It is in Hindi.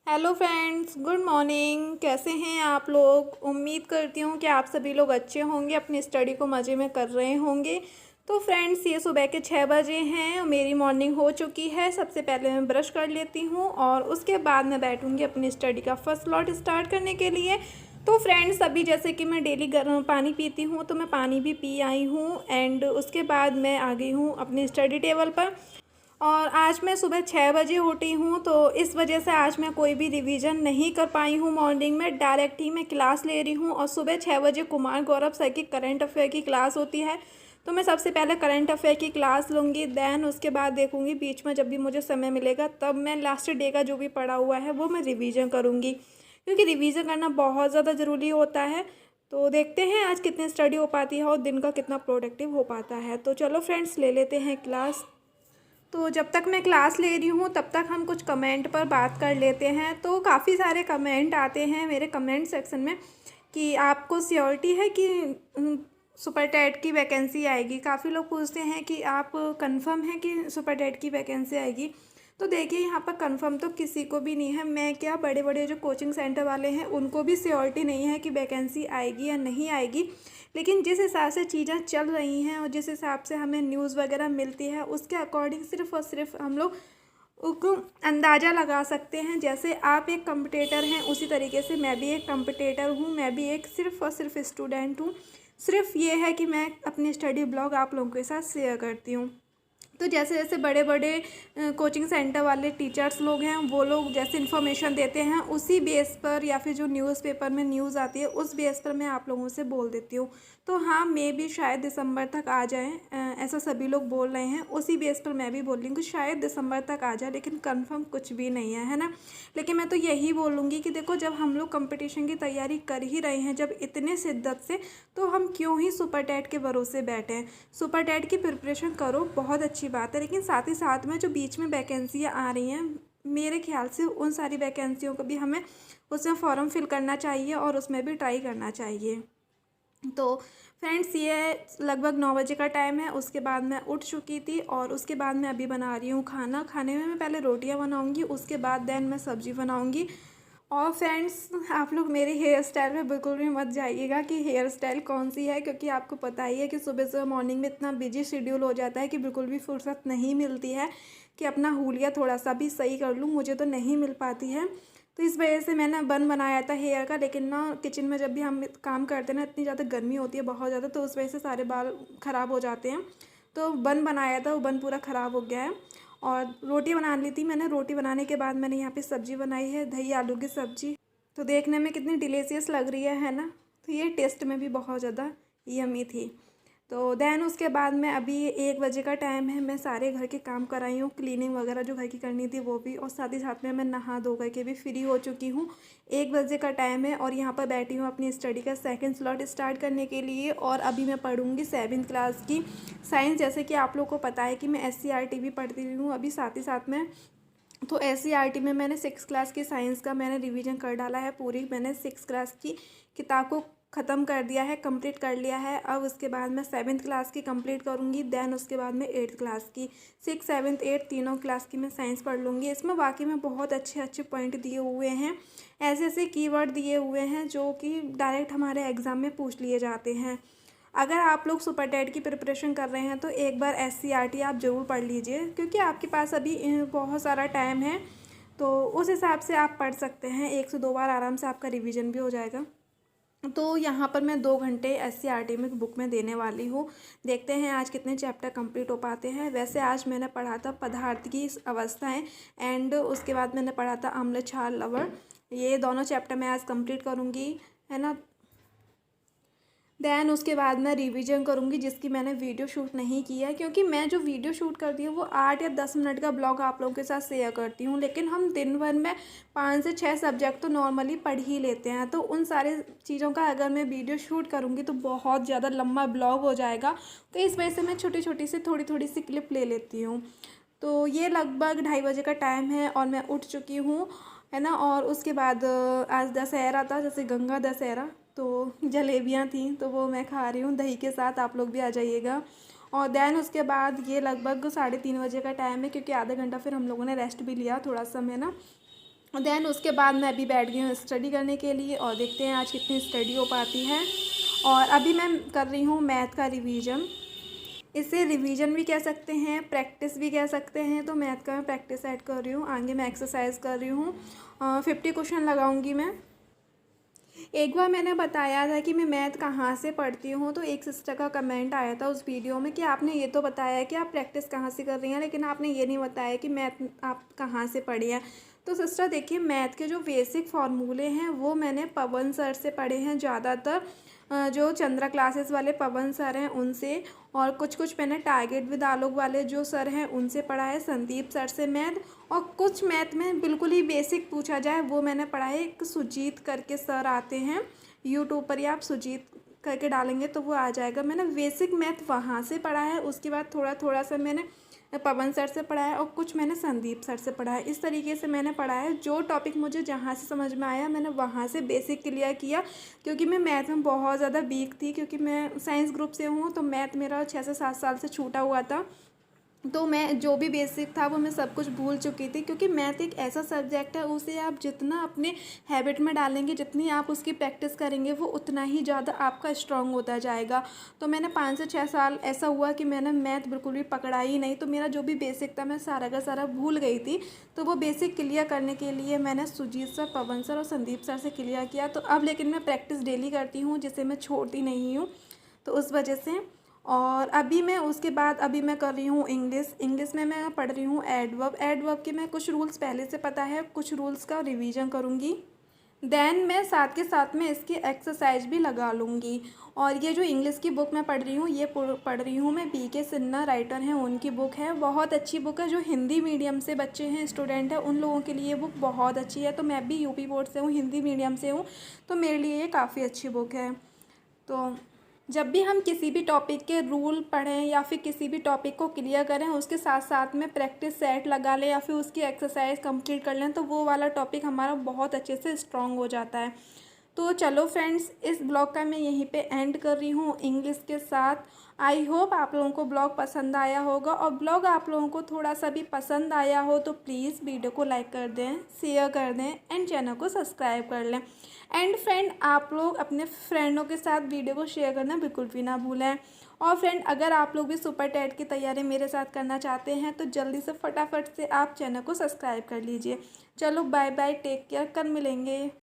Hello friends, good morning. कैसे हैं आप लोग? उम्मीद करती हूँ कि आप सभी लोग अच्छे होंगे, अपनी स्टडी को मज़े में कर रहे होंगे। तो फ्रेंड्स, ये सुबह के 6 बजे हैं और मेरी मॉर्निंग हो चुकी है। सबसे पहले मैं ब्रश कर लेती हूँ और उसके बाद मैं बैठूँगी अपनी स्टडी का फर्स्ट लॉट स्टार्ट करने के लिए। तो फ्रेंड्स, अभी जैसे कि मैं डेली गर्म पानी पीती हूँ, तो मैं पानी भी पी आई हूँ एंड उसके बाद मैं आ गई हूँ अपनी स्टडी टेबल पर। और आज मैं सुबह 6 बजे उठी हूँ, तो इस वजह से आज मैं कोई भी रिवीजन नहीं कर पाई हूँ। मॉर्निंग में डायरेक्ट ही मैं क्लास ले रही हूँ और सुबह 6 बजे कुमार गौरव सर की करंट अफेयर की क्लास होती है। तो मैं सबसे पहले करंट अफेयर की क्लास लूँगी, दैन उसके बाद देखूँगी बीच में जब भी मुझे समय मिलेगा तब मैं लास्ट डे का जो भी पढ़ा हुआ है वो मैं रिवीजन करूँगी, क्योंकि रिवीजन करना बहुत ज़्यादा ज़रूरी होता है। तो देखते हैं आज कितनी स्टडी हो पाती है और दिन का कितना प्रोडक्टिव हो पाता है। तो चलो फ्रेंड्स, ले लेते हैं क्लास। तो जब तक मैं क्लास ले रही हूँ तब तक हम कुछ कमेंट पर बात कर लेते हैं। तो काफ़ी सारे कमेंट आते हैं मेरे कमेंट सेक्शन में कि आपको श्योरिटी है कि सुपर टेट की वैकेंसी आएगी। काफ़ी लोग पूछते हैं कि आप कंफर्म हैं कि सुपर टेट की वैकेंसी आएगी। तो देखिए, यहाँ पर कंफर्म तो किसी को भी नहीं है। मैं क्या, बड़े बड़े जो कोचिंग सेंटर वाले हैं उनको भी श्योरिटी नहीं है कि वैकेंसी आएगी या नहीं आएगी। लेकिन जिस हिसाब से चीज़ें चल रही हैं और जिस हिसाब से हमें न्यूज़ वगैरह मिलती है उसके अकॉर्डिंग सिर्फ़ और सिर्फ हम लोग को अंदाज़ा लगा सकते हैं। जैसे आप एक कंपटीटर हैं, उसी तरीके से मैं भी एक कंपटीटर हूँ, मैं भी एक सिर्फ़ और सिर्फ स्टूडेंट हूँ। सिर्फ ये है कि मैं अपनी स्टडी ब्लॉग आप लोगों के साथ शेयर करती हूँ। तो जैसे जैसे बड़े बड़े कोचिंग सेंटर वाले टीचर्स लोग हैं, वो लोग जैसे इन्फॉर्मेशन देते हैं उसी बेस पर, या फिर जो न्यूज़पेपर में न्यूज़ आती है उस बेस पर मैं आप लोगों से बोल देती हूँ। तो हाँ, मे भी शायद दिसंबर तक आ जाए, ऐसा सभी लोग बोल रहे हैं। उसी बेस पर मैं भी बोल रही हूँ कि शायद दिसंबर तक आ जाए, लेकिन कंफर्म कुछ भी नहीं है ना। लेकिन मैं तो यही बोलूँगी कि देखो, जब हम लोग कंपटीशन की तैयारी कर ही रहे हैं जब इतने शिद्दत से, तो हम क्यों ही सुपर टेट के भरोसे बैठे हैं। सुपर टेट की प्रिपरेशन करो, बहुत अच्छी बात है, लेकिन साथ ही साथ में जो बीच में वैकेंसियाँ आ रही हैं, मेरे ख्याल से उन सारी वैकेंसियों को भी हमें उसमें फॉर्म फिल करना चाहिए और उसमें भी ट्राई करना चाहिए। तो फ्रेंड्स, ये लगभग 9 बजे का टाइम है। उसके बाद मैं उठ चुकी थी और उसके बाद मैं अभी बना रही हूँ खाना। खाने में मैं पहले रोटियाँ बनाऊँगी, उसके बाद देन मैं सब्ज़ी बनाऊँगी। और फ्रेंड्स, आप लोग मेरे हेयर स्टाइल में बिल्कुल भी मत जाइएगा कि हेयर स्टाइल कौन सी है, क्योंकि आपको पता ही है कि सुबह सुबह मॉर्निंग में इतना बिजी शेड्यूल हो जाता है कि बिल्कुल भी फुर्सत नहीं मिलती है कि अपना हुलिया थोड़ा सा भी सही कर लूँ। मुझे तो नहीं मिल पाती है। तो इस वजह से मैंने बन बनाया था हेयर का, लेकिन ना किचन में जब भी हम काम करते हैं ना, इतनी ज़्यादा गर्मी होती है, बहुत ज़्यादा, तो उस वजह से सारे बाल ख़राब हो जाते हैं। तो बन बनाया था, वो बन पूरा ख़राब हो गया है। और रोटी बना ली थी मैंने। रोटी बनाने के बाद मैंने यहाँ पे सब्ज़ी बनाई है, दही आलू की सब्ज़ी। तो देखने में कितनी डिलीशियस लग रही है ना। तो ये टेस्ट में भी बहुत ज़्यादा यम्मी थी। तो दैन उसके बाद में अभी 1 बजे का टाइम है, मैं सारे घर के काम कर आई हूँ, क्लीनिंग वगैरह जो घर की करनी थी वो भी, और साथ ही साथ में मैं नहा धो करके भी फ्री हो चुकी हूँ। 1 बजे का टाइम है और यहाँ पर बैठी हूँ अपनी स्टडी का सेकंड स्लॉट स्टार्ट करने के लिए। और अभी मैं पढ़ूँगी 7th क्लास की साइंस। जैसे कि आप लोग को पता है कि मैं SCRT भी पढ़ती हूँ अभी साथ ही साथ में। तो SCRT में मैंने 6 क्लास की साइंस का मैंने रिवीजन कर डाला है पूरी। मैंने 6 क्लास की किताब को ख़त्म कर दिया है, कंप्लीट कर लिया है। अब उसके बाद मैं 7th क्लास की कंप्लीट करूँगी, दैन उसके बाद में 8th क्लास की। 6, 7, 8 तीनों क्लास की मैं साइंस पढ़ लूँगी। इसमें वाकई में बहुत अच्छे अच्छे पॉइंट दिए हुए हैं, ऐसे ऐसे कीवर्ड दिए हुए हैं जो कि डायरेक्ट हमारे एग्ज़ाम में पूछ लिए जाते हैं। अगर आप लोग सुपर टेट की प्रिपरेशन कर रहे हैं तो एक बार SCRT आप ज़रूर पढ़ लीजिए, क्योंकि आपके पास अभी बहुत सारा टाइम है। तो उस हिसाब से आप पढ़ सकते हैं, 1 से 2 बार आराम से आपका रिवीजन भी हो जाएगा। तो यहाँ पर मैं 2 घंटे SCRT में बुक में देने वाली हूँ। देखते हैं आज कितने चैप्टर कंप्लीट हो पाते हैं। वैसे आज मैंने पढ़ा था पदार्थ की अवस्थाएं एंड उसके बाद मैंने पढ़ा था अम्ल क्षार लवण। ये दोनों चैप्टर मैं आज कंप्लीट करूँगी, है ना। दैन उसके बाद मैं रिवीजन करूँगी, जिसकी मैंने वीडियो शूट नहीं की है, क्योंकि मैं जो वीडियो शूट करती हूँ वो 8 या 10 मिनट का ब्लॉग आप लोगों के साथ शेयर करती हूँ। लेकिन हम दिन भर में 5 से 6 सब्जेक्ट तो नॉर्मली पढ़ ही लेते हैं। तो उन सारे चीज़ों का अगर मैं वीडियो शूट करूँगी तो बहुत ज़्यादा लंबा ब्लॉग हो जाएगा। तो इस वजह से मैं छोटी छोटी सी थोड़ी थोड़ी सी क्लिप ले लेती हूँ। तो ये लगभग 2:30 बजे का टाइम है और मैं उठ चुकी हूँ, है ना। और उसके बाद आज दशहरा था, जैसे गंगा दशहरा, तो जलेबियाँ थी तो वो मैं खा रही हूँ दही के साथ। आप लोग भी आ जाइएगा। और दैन उसके बाद ये लगभग 3:30 बजे का टाइम है, क्योंकि आधा घंटा फिर हम लोगों ने रेस्ट भी लिया थोड़ा सा, है ना। देन उसके बाद मैं अभी बैठ गई हूँ स्टडी करने के लिए और देखते हैं आज कितनी स्टडी हो पाती है। और अभी मैं कर रही हूँ मैथ का रिवीजन। इसे रिवीजन भी कह सकते हैं, प्रैक्टिस भी कह सकते हैं। तो मैथ का मैं प्रैक्टिस ऐड कर रही हूँ, आगे मैं एक्सरसाइज कर रही हूँ। 50 क्वेश्चन लगाऊंगी मैं। एक बार मैंने बताया था कि मैं मैथ कहाँ से पढ़ती हूँ, तो एक सिस्टर का कमेंट आया था उस वीडियो में कि आपने ये तो बताया कि आप प्रैक्टिस कहाँ से कर रही हैं, लेकिन आपने ये नहीं बताया कि मैथ आप कहाँ से पढ़ी हैं। तो सिस्टर देखिए, मैथ के जो बेसिक फार्मूले हैं वो मैंने पवन सर से पढ़े हैं ज़्यादातर, जो चंद्रा क्लासेस वाले पवन सर हैं उनसे, और कुछ कुछ मैंने टारगेट विद आलोक वाले जो सर हैं उनसे पढ़ा है, संदीप सर से मैथ। और कुछ मैथ में बिल्कुल ही बेसिक पूछा जाए वो मैंने पढ़ा है, एक सुजीत करके सर आते हैं यूट्यूब पर, या आप सुजीत करके डालेंगे तो वो आ जाएगा। मैंने बेसिक मैथ वहाँ से पढ़ा है, उसके बाद थोड़ा थोड़ा सा मैंने पवन सर से पढ़ा है और कुछ मैंने संदीप सर से पढ़ा है। इस तरीके से मैंने पढ़ा है, जो टॉपिक मुझे जहाँ से समझ में आया मैंने वहाँ से बेसिक क्लियर किया। क्योंकि मैं मैथ में बहुत ज़्यादा वीक थी, क्योंकि मैं साइंस ग्रुप से हूँ, तो मैथ मेरा 6 से 7 साल से छूटा हुआ था। तो मैं जो भी बेसिक था वो मैं सब कुछ भूल चुकी थी। क्योंकि मैथ एक ऐसा सब्जेक्ट है, उसे आप जितना अपने हैबिट में डालेंगे, जितनी आप उसकी प्रैक्टिस करेंगे, वो उतना ही ज़्यादा आपका स्ट्रांग होता जाएगा। तो मैंने 5 से 6 साल ऐसा हुआ कि मैंने मैथ बिल्कुल भी पकड़ा ही नहीं, तो मेरा जो भी बेसिक था मैं सारा का सारा भूल गई थी। तो वो बेसिक क्लियर करने के लिए मैंने सुजीत सर, पवन सर और संदीप सर से क्लियर किया। तो अब लेकिन मैं प्रैक्टिस डेली करती हूँ, जिसे मैं छोड़ती नहीं हूँ, तो उस वजह से। और अभी मैं उसके बाद अभी मैं कर रही हूँ इंग्लिश में मैं पढ़ रही हूँ एडवर्ब के मैं कुछ रूल्स पहले से पता है, कुछ रूल्स का रिवीजन करूँगी। देन मैं साथ के साथ में इसकी एक्सरसाइज भी लगा लूँगी। और ये जो इंग्लिश की बुक मैं पढ़ रही हूँ, ये पढ़ रही हूँ मैं BK सिन्हा राइटर हैं, उनकी बुक है। बहुत अच्छी बुक है, जो हिंदी मीडियम से बच्चे हैं, स्टूडेंट हैं, उन लोगों के लिए ये बुक बहुत अच्छी है। तो मैं भी यूपी बोर्ड से हूँ, हिंदी मीडियम से हूँ, तो मेरे लिए ये काफ़ी अच्छी बुक है। तो जब भी हम किसी भी टॉपिक के रूल पढ़ें या फिर किसी भी टॉपिक को क्लियर करें, उसके साथ साथ में प्रैक्टिस सेट लगा लें या फिर उसकी एक्सरसाइज कंप्लीट कर लें, तो वो वाला टॉपिक हमारा बहुत अच्छे से स्ट्रॉन्ग हो जाता है। तो चलो फ्रेंड्स, इस ब्लॉग का मैं यहीं पे एंड कर रही हूँ इंग्लिश के साथ। आई होप आप लोगों को ब्लॉग पसंद आया होगा, और ब्लॉग आप लोगों को थोड़ा सा भी पसंद आया हो तो प्लीज़ वीडियो को लाइक कर दें, शेयर कर दें एंड चैनल को सब्सक्राइब कर लें। एंड फ्रेंड, आप लोग अपने फ्रेंडों के साथ वीडियो को शेयर करना बिल्कुल भी ना भूलें। और फ्रेंड, अगर आप लोग भी सुपर टेट की तैयारी मेरे साथ करना चाहते हैं तो जल्दी से फटाफट से आप चैनल को सब्सक्राइब कर लीजिए। चलो बाय बाय, टेक केयर, कल मिलेंगे।